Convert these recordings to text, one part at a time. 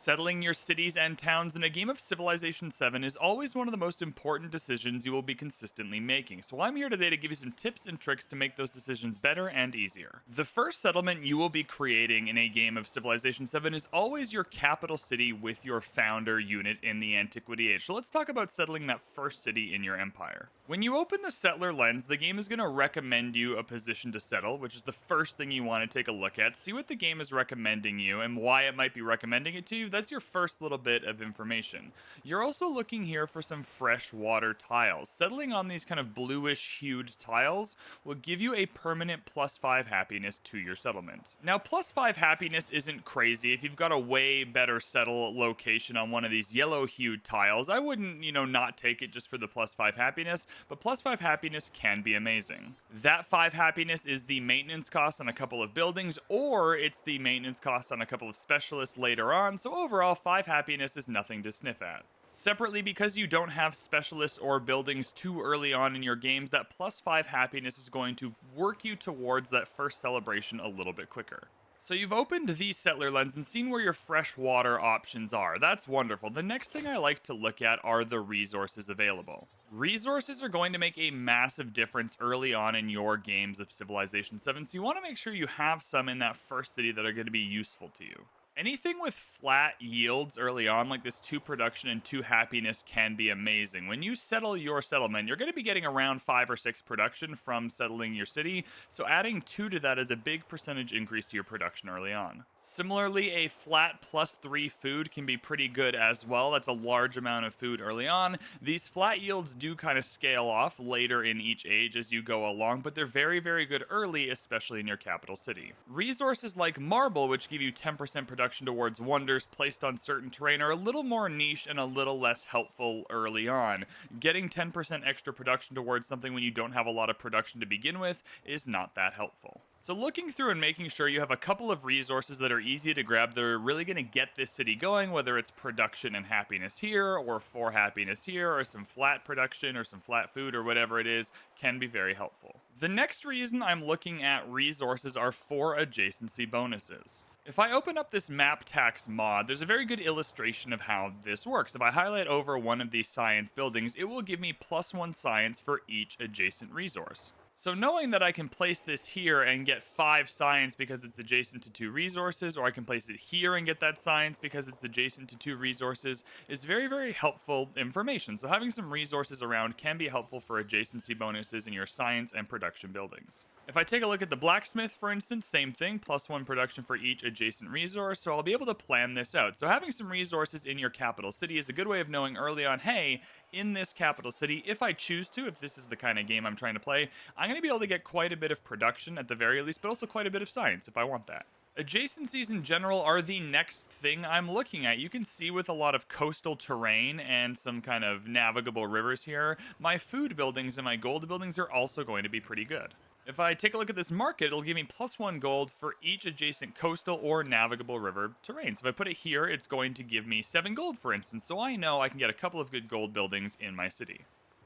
Settling your cities and towns in a game of Civilization 7 is always one of the most important decisions you will be consistently making, so I'm here today to give you some tips and tricks to make those decisions better and easier. The first settlement you will be creating in a game of Civilization 7 is always your capital city with your founder unit in the Antiquity Age. So let's talk about settling that first city in your empire. When you open the settler lens, the game is going to recommend you a position to settle, which is the first thing you want to take a look at. See what the game is recommending you and why it might be recommending it to you. That's your first little bit of information. You're also looking here for some fresh water tiles. Settling on these kind of bluish hued tiles will give you a permanent +5 happiness to your settlement. Now, +5 happiness isn't crazy. If you've got a way better settle location on one of these yellow hued tiles, I wouldn't, not take it just for the +5 happiness, but +5 happiness can be amazing. That 5 happiness is the maintenance cost on a couple of buildings, or it's the maintenance cost on a couple of specialists later on, so overall 5 happiness is nothing to sniff at. Separately, because you don't have specialists or buildings too early on in your games, that +5 happiness is going to work you towards that first celebration a little bit quicker. So you've opened the settler lens and seen where your freshwater options are. That's wonderful. The next thing I like to look at are the resources available. Resources are going to make a massive difference early on in your games of Civilization 7, so you want to make sure you have some in that first city that are going to be useful to you. Anything with flat yields early on, like this 2 production and 2 happiness, can be amazing. When you settle your settlement, you're going to be getting around 5 or 6 production from settling your city, so adding 2 to that is a big percentage increase to your production early on. Similarly, a flat +3 food can be pretty good as well. That's a large amount of food early on. These flat yields do kind of scale off later in each age as you go along, but they're very, very good early, especially in your capital city. Resources like marble, which give you 10% production towards wonders placed on certain terrain, are a little more niche and a little less helpful early on. Getting 10% extra production towards something when you don't have a lot of production to begin with is not that helpful. So looking through and making sure you have a couple of resources that are easy to grab that are really going to get this city going, whether it's production and happiness here, or 4 happiness here, or some flat production, or some flat food, or whatever it is, can be very helpful. The next reason I'm looking at resources are for adjacency bonuses. If I open up this map tax mod, there's a very good illustration of how this works. If I highlight over one of these science buildings, it will give me +1 science for each adjacent resource. So knowing that I can place this here and get 5 science because it's adjacent to 2 resources, or I can place it here and get that science because it's adjacent to 2 resources, is very, very helpful information. So having some resources around can be helpful for adjacency bonuses in your science and production buildings. If I take a look at the blacksmith, for instance, same thing, +1 production for each adjacent resource, so I'll be able to plan this out. So having some resources in your capital city is a good way of knowing early on, hey, in this capital city, if I choose to, if this is the kind of game I'm trying to play, I'm going to be able to get quite a bit of production at the very least, but also quite a bit of science if I want that. Adjacencies in general are the next thing I'm looking at. You can see with a lot of coastal terrain and some kind of navigable rivers here, my food buildings and my gold buildings are also going to be pretty good. If I take a look at this market, it'll give me +1 gold for each adjacent coastal or navigable river terrain. So if I put it here, it's going to give me 7 gold, for instance. So I know I can get a couple of good gold buildings in my city.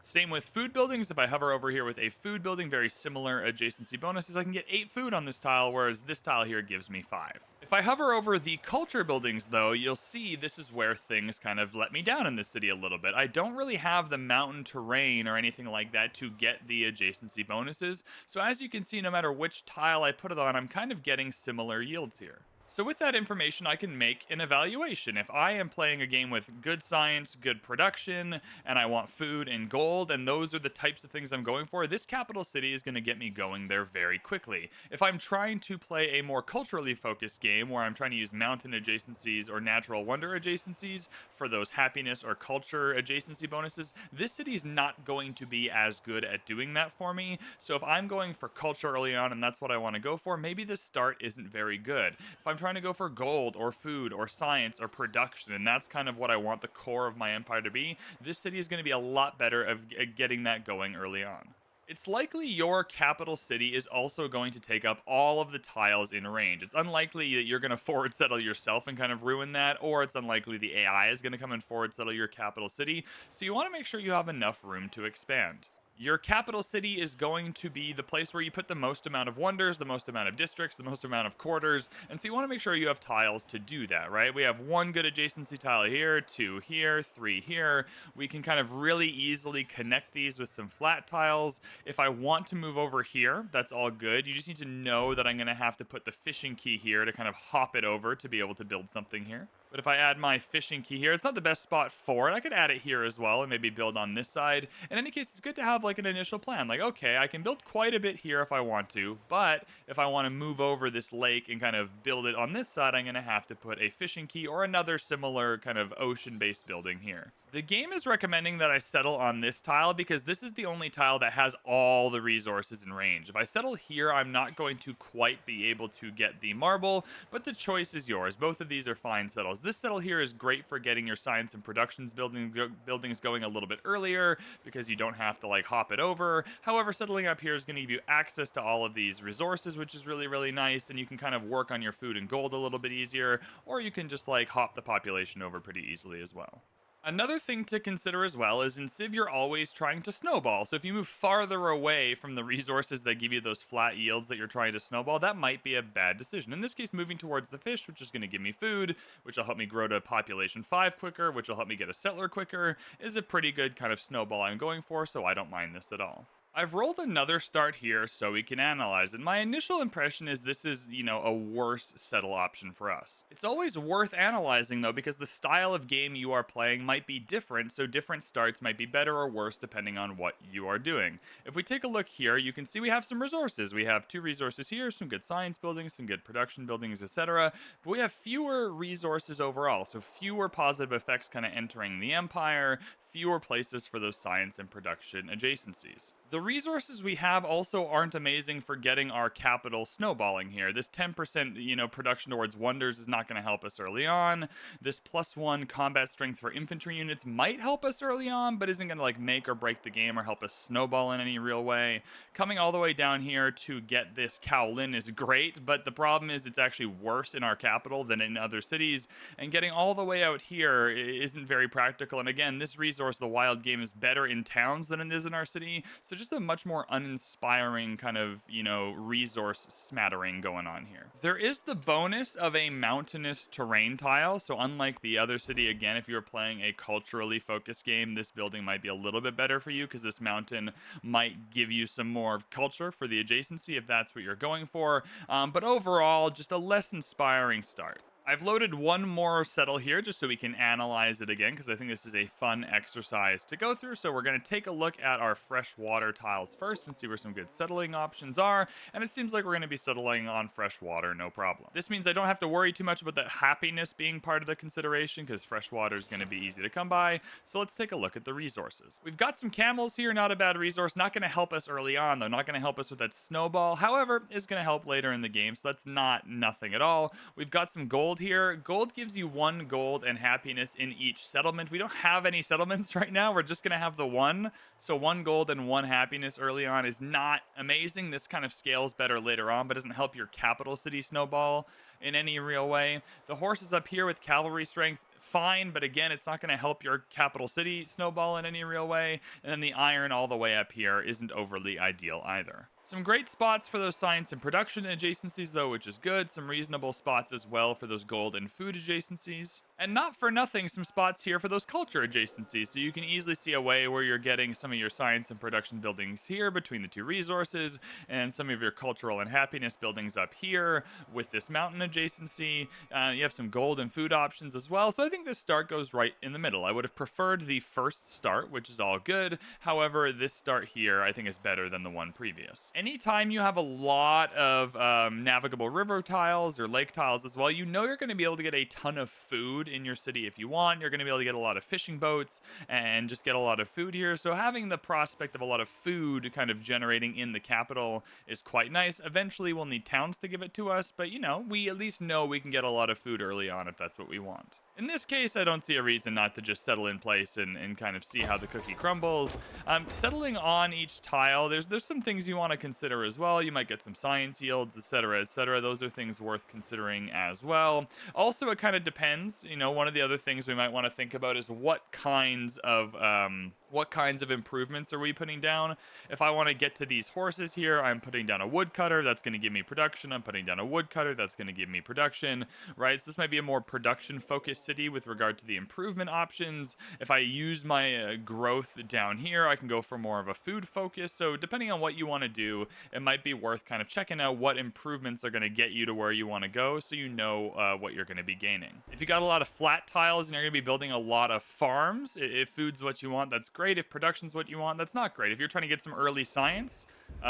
Same with food buildings. If I hover over here with a food building, very similar adjacency bonuses, I can get 8 food on this tile, whereas this tile here gives me 5. If I hover over the culture buildings, though, you'll see this is where things kind of let me down in this city a little bit. I don't really have the mountain terrain or anything like that to get the adjacency bonuses. So as you can see, no matter which tile I put it on, I'm kind of getting similar yields here. So with that information, I can make an evaluation. If I am playing a game with good science, good production, and I want food and gold, and those are the types of things I'm going for, this capital city is going to get me going there very quickly. If I'm trying to play a more culturally focused game, where I'm trying to use mountain adjacencies or natural wonder adjacencies for those happiness or culture adjacency bonuses, this city is not going to be as good at doing that for me. So if I'm going for culture early on, and that's what I want to go for, maybe the start isn't very good. If I'm trying to go for gold or food or science or production, and that's kind of what I want the core of my empire to be, this city is going to be a lot better at getting that going early on. It's likely your capital city is also going to take up all of the tiles in range. It's unlikely that you're going to forward settle yourself and kind of ruin that, or it's unlikely the AI is going to come and forward settle your capital city, so you want to make sure you have enough room to expand. Your capital city is going to be the place where you put the most amount of wonders, the most amount of districts, the most amount of quarters. And so you want to make sure you have tiles to do that, right? We have one good adjacency tile here, two here, three here. We can kind of really easily connect these with some flat tiles. If I want to move over here, that's all good. You just need to know that I'm going to have to put the fishing key here to kind of hop it over to be able to build something here. But if I add my fishing key here, it's not the best spot for it. I could add it here as well and maybe build on this side. In any case, it's good to have like an initial plan. Like, okay, I can build quite a bit here if I want to, but if I want to move over this lake and kind of build it on this side, I'm going to have to put a fishing key or another similar kind of ocean-based building here. The game is recommending that I settle on this tile because this is the only tile that has all the resources in range. If I settle here, I'm not going to quite be able to get the marble, but the choice is yours. Both of these are fine settles. This settle here is great for getting your science and productions buildings going a little bit earlier because you don't have to like hop it over. However, settling up here is going to give you access to all of these resources, which is really, really nice, and you can kind of work on your food and gold a little bit easier, or you can just like hop the population over pretty easily as well. Another thing to consider as well is in Civ, you're always trying to snowball. So if you move farther away from the resources that give you those flat yields that you're trying to snowball, that might be a bad decision. In this case, moving towards the fish, which is going to give me food, which will help me grow to population 5 quicker, which will help me get a settler quicker, is a pretty good kind of snowball I'm going for, so I don't mind this at all. I've rolled another start here so we can analyze it. My initial impression is this is, a worse settle option for us. It's always worth analyzing though because the style of game you are playing might be different, so different starts might be better or worse depending on what you are doing. If we take a look here, you can see we have some resources. We have 2 resources here, some good science buildings, some good production buildings, etc. But we have fewer resources overall, so fewer positive effects kind of entering the empire, fewer places for those science and production adjacencies. The resources we have also aren't amazing for getting our capital snowballing here. This 10%, production towards wonders is not going to help us early on. This +1 combat strength for infantry units might help us early on, but isn't going to like make or break the game or help us snowball in any real way. Coming all the way down here to get this Kowlin is great, but the problem is it's actually worse in our capital than in other cities, and getting all the way out here isn't very practical. And again, this resource, the wild game, is better in towns than it is in our city, so just a much more uninspiring kind of, resource smattering going on here. There is the bonus of a mountainous terrain tile, so unlike the other city, again, if you're playing a culturally focused game, this building might be a little bit better for you because this mountain might give you some more culture for the adjacency if that's what you're going for, but overall, just a less inspiring start. I've loaded one more settle here just so we can analyze it again because I think this is a fun exercise to go through. So we're going to take a look at our freshwater tiles first and see where some good settling options are. And it seems like we're going to be settling on freshwater, no problem. This means I don't have to worry too much about that happiness being part of the consideration because freshwater is going to be easy to come by. So let's take a look at the resources. We've got some camels here, not a bad resource. Not going to help us early on though, not going to help us with that snowball. However, is going to help later in the game. So that's not nothing at all. We've got some gold here. Gold gives you 1 gold and happiness in each settlement. We don't have any settlements right now. We're just going to have the 1. So 1 gold and 1 happiness early on is not amazing. This kind of scales better later on, but doesn't help your capital city snowball in any real way. The horses up here with cavalry strength, fine, but again, it's not going to help your capital city snowball in any real way. And then the iron all the way up here isn't overly ideal either. Some great spots for those science and production adjacencies though, which is good. Some reasonable spots as well for those gold and food adjacencies. And not for nothing, some spots here for those culture adjacencies. So you can easily see a way where you're getting some of your science and production buildings here between the 2 resources and some of your cultural and happiness buildings up here with this mountain adjacency. You have some gold and food options as well. So I think this start goes right in the middle. I would have preferred the first start, which is all good. However, this start here I think is better than the one previous. Anytime you have a lot of navigable river tiles or lake tiles as well, you're going to be able to get a ton of food in your city if you want. You're going to be able to get a lot of fishing boats and just get a lot of food here. So having the prospect of a lot of food kind of generating in the capital is quite nice. Eventually we'll need towns to give it to us, but we at least know we can get a lot of food early on if that's what we want. In this case, I don't see a reason not to just settle in place and kind of see how the cookie crumbles. Settling on each tile, there's some things you want to consider as well. You might get some science yields, etc., etc. Those are things worth considering as well. Also, it kind of depends. One of the other things we might want to think about is what kinds of What kinds of improvements are we putting down? If I want to get to these horses here, I'm putting down a woodcutter. That's going to give me production. I'm putting down a woodcutter. That's going to give me production, right? So this might be a more production focused city with regard to the improvement options. If I use my growth down here, I can go for more of a food focus. So depending on what you want to do, it might be worth kind of checking out what improvements are going to get you to where you want to go, so you know what you're going to be gaining. If you got a lot of flat tiles and you're going to be building a lot of farms, if food's what you want, that's great. If production's what you want, that's not great. If you're trying to get some early science,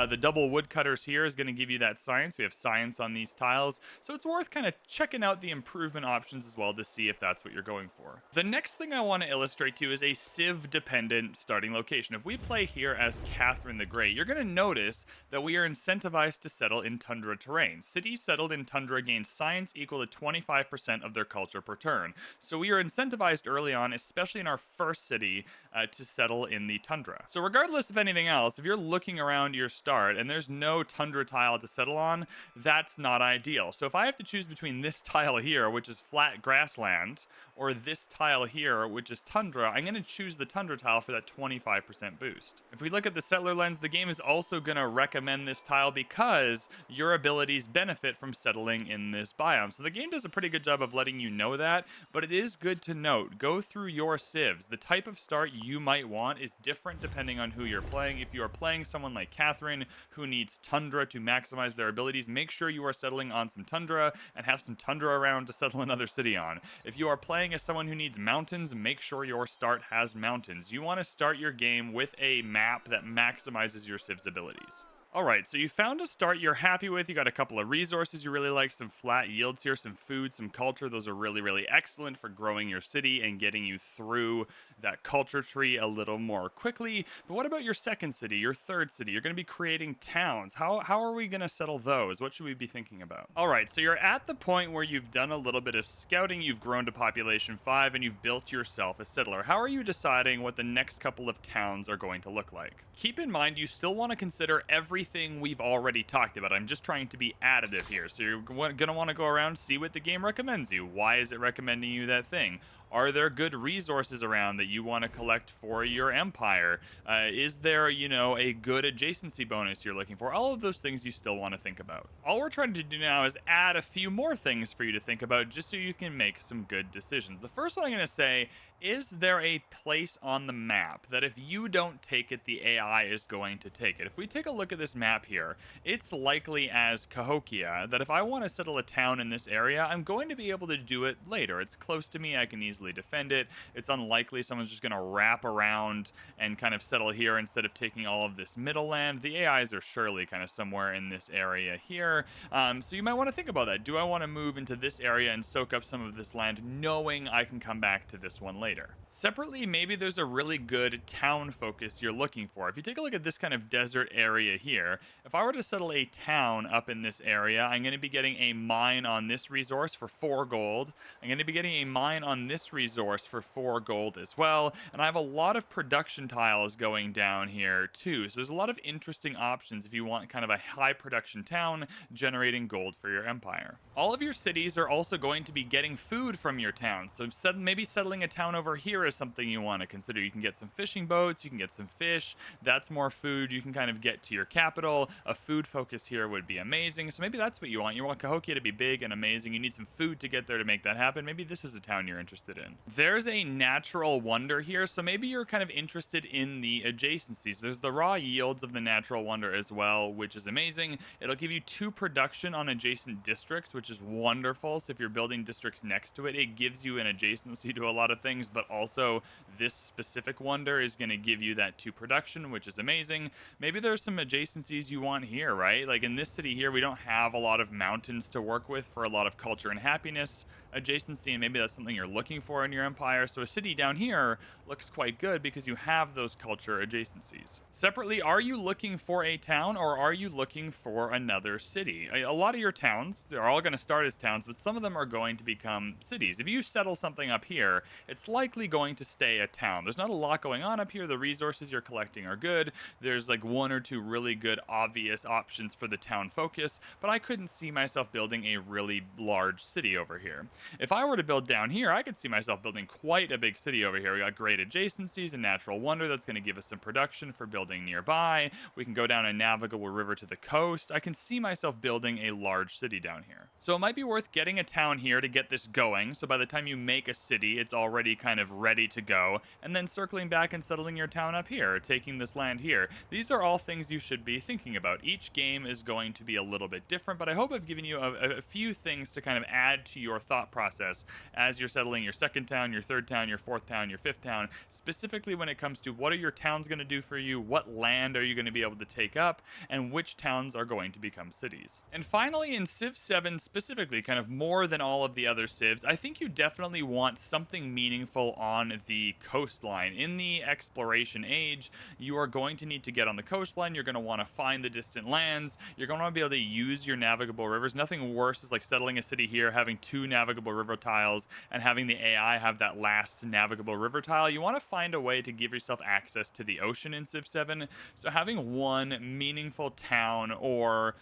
the double woodcutters here is going to give you that science. We have science on these tiles, so it's worth kind of checking out the improvement options as well to see if that's what you're going for. The next thing I want to illustrate to you is a civ-dependent starting location. If we play here as Catherine the Great, you're going to notice that we are incentivized to settle in tundra terrain. Cities settled in tundra gain science equal to 25% of their culture per turn. So we are incentivized early on, especially in our first city, to settle in the tundra. So regardless of anything else, if you're looking around your start and there's no tundra tile to settle on, that's not ideal. So if I have to choose between this tile here, which is flat grassland, or this tile here, which is tundra, I'm going to choose the tundra tile for that 25% boost. If we look at the settler lens, the game is also going to recommend this tile because your abilities benefit from settling in this biome. So the game does a pretty good job of letting you know that, but it is good to note, go through your civs. The type of start you might want is different depending on who you're playing. If you are playing someone like Catherine who needs tundra to maximize their abilities, make sure you are settling on some tundra and have some tundra around to settle another city on. If you are playing as someone who needs mountains, make sure your start has mountains. You want to start your game with a map that maximizes your civ's abilities. All right, so you found a start you're happy with. You got a couple of resources you really like, some flat yields here, some food, some culture. Those are really, really excellent for growing your city and getting you through that culture tree a little more quickly. But what about your second city, your third city? You're going to be creating towns. How are we going to settle those? What should we be thinking about? All right, so you're at the point where you've done a little bit of scouting, you've grown to population 5, and you've built yourself a settler. How are you deciding what the next couple of towns are going to look like? Keep in mind, you still want to consider everything we've already talked about. I'm just trying to be additive here. So you're going to want to go around, see what the game recommends you. Why is it recommending you that thing? Are there good resources around that you want to collect for your empire? Is there, a good adjacency bonus you're looking for? All of those things you still want to think about. All we're trying to do now is add a few more things for you to think about just so you can make some good decisions. The first one I'm going to say, is there a place on the map that if you don't take it, the AI is going to take it? If we take a look at this map here, it's likely as Cahokia that if I want to settle a town in this area, I'm going to be able to do it later. It's close to me. I can easily defend it. It's unlikely someone's just going to wrap around and kind of settle here instead of taking all of this middle land. The AIs are surely kind of somewhere in this area here. So you might want to think about that. Do I want to move into this area and soak up some of this land knowing I can come back to this one later? Separately, maybe there's a really good town focus you're looking for. If you take a look at this kind of desert area here, if I were to settle a town up in this area, I'm going to be getting a mine on this resource for 4 gold. I'm going to be getting a mine on this resource for 4 gold as well. And I have a lot of production tiles going down here too. So there's a lot of interesting options if you want kind of a high production town generating gold for your empire. All of your cities are also going to be getting food from your town. So maybe settling a town over here is something you want to consider. You can get some fishing boats, you can get some fish. That's more food you can kind of get to your capital. A food focus here would be amazing. So maybe that's what you want. You want Cahokia to be big and amazing. You need some food to get there to make that happen. Maybe this is a town you're interested in. There's a natural wonder here. So maybe you're kind of interested in the adjacencies. There's the raw yields of the natural wonder as well, which is amazing. It'll give you 2 production on adjacent districts, which is wonderful. So if you're building districts next to it, it gives you an adjacency to a lot of things, but also this specific wonder is going to give you that 2 production, which is amazing. Maybe there's some adjacencies you want here, right? Like in this city here, we don't have a lot of mountains to work with for a lot of culture and happiness adjacency, and maybe that's something you're looking for in your empire. So a city down here looks quite good because you have those culture adjacencies. Separately, are you looking for a town or are you looking for another city? A lot of your towns, they're all going to start as towns, but some of them are going to become cities. If you settle something up here, it's likely going to stay a town. There's not a lot going on up here. The resources you're collecting are good. There's like 1 or 2 really good, obvious options for the town focus, but I couldn't see myself building a really large city over here. If I were to build down here, I could see myself building quite a big city over here. We got great adjacencies and natural wonder that's going to give us some production for building nearby. We can go down a navigable river to the coast. I can see myself building a large city down here. So it might be worth getting a town here to get this going, so by the time you make a city, it's already kind of ready to go, and then circling back and settling your town up here, taking this land here. These are all things you should be thinking about. Each game is going to be a little bit different, but I hope I've given you a few things to kind of add to your thought process as you're settling your second town, your third town, your fourth town, your fifth town, specifically when it comes to what are your towns going to do for you, what land are you going to be able to take up, and which towns are going to become cities. And finally, in Civ 7 specifically, kind of more than all of the other civs, I think you definitely want something meaningful on the coastline. In the exploration age, you are going to need to get on the coastline, you're going to want to find the distant lands, you're going to want to be able to use your navigable rivers. Nothing worse is like settling a city here, having 2 navigable river tiles, and having the AI have that last navigable river tile. You want to find a way to give yourself access to the ocean in Civ 7, so having one meaningful town or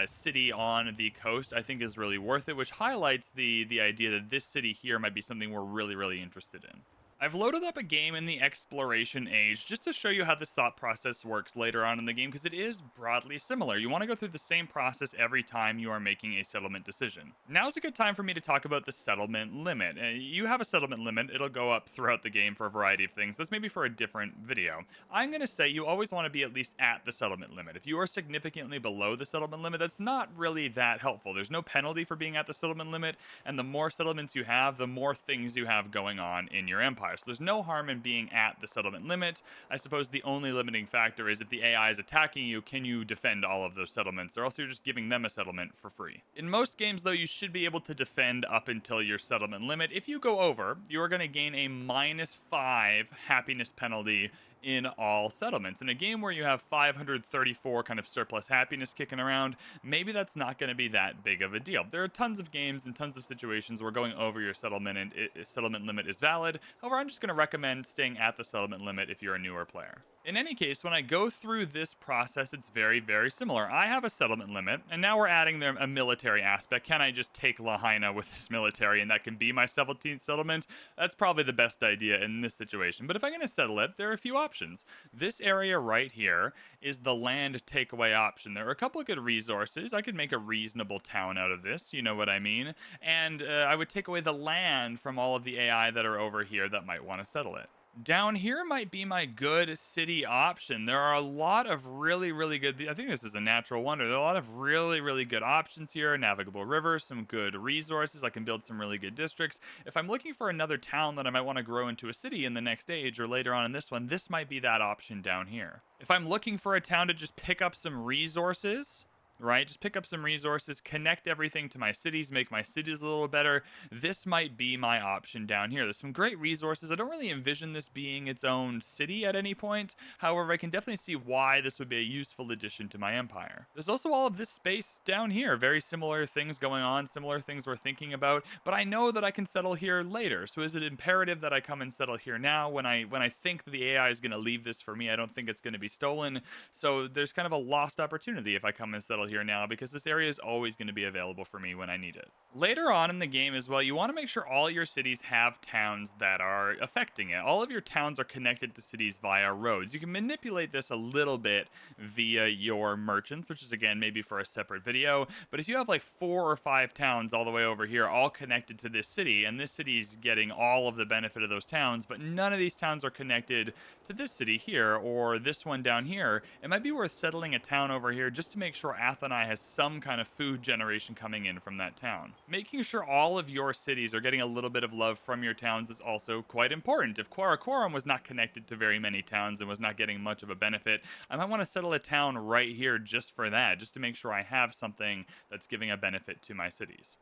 city on the coast I think is really worth it, which highlights the idea that this city here might be something we're really interested in. I've loaded up a game in the exploration age just to show you how this thought process works later on in the game, because it is broadly similar. You want to go through the same process every time you are making a settlement decision. Now's a good time for me to talk about the settlement limit. You have a settlement limit. It'll go up throughout the game for a variety of things. That's maybe for a different video. I'm going to say you always want to be at least at the settlement limit. If you are significantly below the settlement limit, that's not really that helpful. There's no penalty for being at the settlement limit, and the more settlements you have, the more things you have going on in your empire. So there's no harm in being at the settlement limit. I suppose the only limiting factor is if the AI is attacking you, can you defend all of those settlements, or else you're just giving them a settlement for free. In most games, though, you should be able to defend up until your settlement limit. If you go over, you are going to gain a -5 happiness penalty in all settlements. In a game where you have 534 kind of surplus happiness kicking around, maybe that's not going to be that big of a deal. There are tons of games and tons of situations where going over your settlement and settlement limit is valid. However, I'm just going to recommend staying at the settlement limit if you're a newer player. In any case, when I go through this process, it's very similar. I have a settlement limit, and now we're adding a military aspect. Can I just take Lahaina with this military, and that can be my 17th settlement? That's probably the best idea in this situation. But if I'm going to settle it, there are a few options. This area right here is the land takeaway option. There are a couple of good resources. I could make a reasonable town out of this, you know what I mean? And I would take away the land from all of the AI that are over here that might want to settle it. Down here might be my good city option. There are a lot of really good, I think this is a natural wonder. There are a lot of really good options here. Navigable rivers, some good resources. I can build some really good districts. If I'm looking for another town that I might want to grow into a city in the next age or later on in this one, this might be that option down here. If I'm looking for a town to just pick up some resources, right? Just pick up some resources, connect everything to my cities, make my cities a little better. This might be my option down here. There's some great resources. I don't really envision this being its own city at any point. However, I can definitely see why this would be a useful addition to my empire. There's also all of this space down here. Very similar things going on, similar things we're thinking about, but I know that I can settle here later. So is it imperative that I come and settle here now when I think that the AI is going to leave this for me? I don't think it's going to be stolen. So there's kind of a lost opportunity if I come and settle here now, because this area is always going to be available for me when I need it. Later on in the game as well, you want to make sure all your cities have towns that are affecting it. All of your towns are connected to cities via roads. You can manipulate this a little bit via your merchants, which is again maybe for a separate video, but if you have like 4 or 5 towns all the way over here all connected to this city, and this city is getting all of the benefit of those towns, but none of these towns are connected to this city here or this one down here, it might be worth settling a town over here just to make sure Athenai has some kind of food generation coming in from that town. Making sure all of your cities are getting a little bit of love from your towns is also quite important. If Quaraquorum was not connected to very many towns and was not getting much of a benefit, I might want to settle a town right here just for that, just to make sure I have something that's giving a benefit to my cities.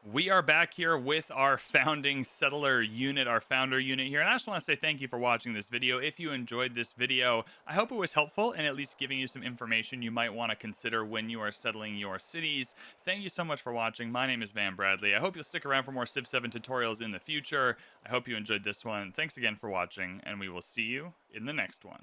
We are back here with our founding settler unit, our founder unit here, and I just want to say thank you for watching this video. If you enjoyed this video, I hope it was helpful and at least giving you some information you might want to consider when you are settling your cities. Thank you so much for watching. My name is VanBradley. I hope you'll stick around for more Civ 7 tutorials in the future. I hope you enjoyed this one. Thanks again for watching, and we will see you in the next one.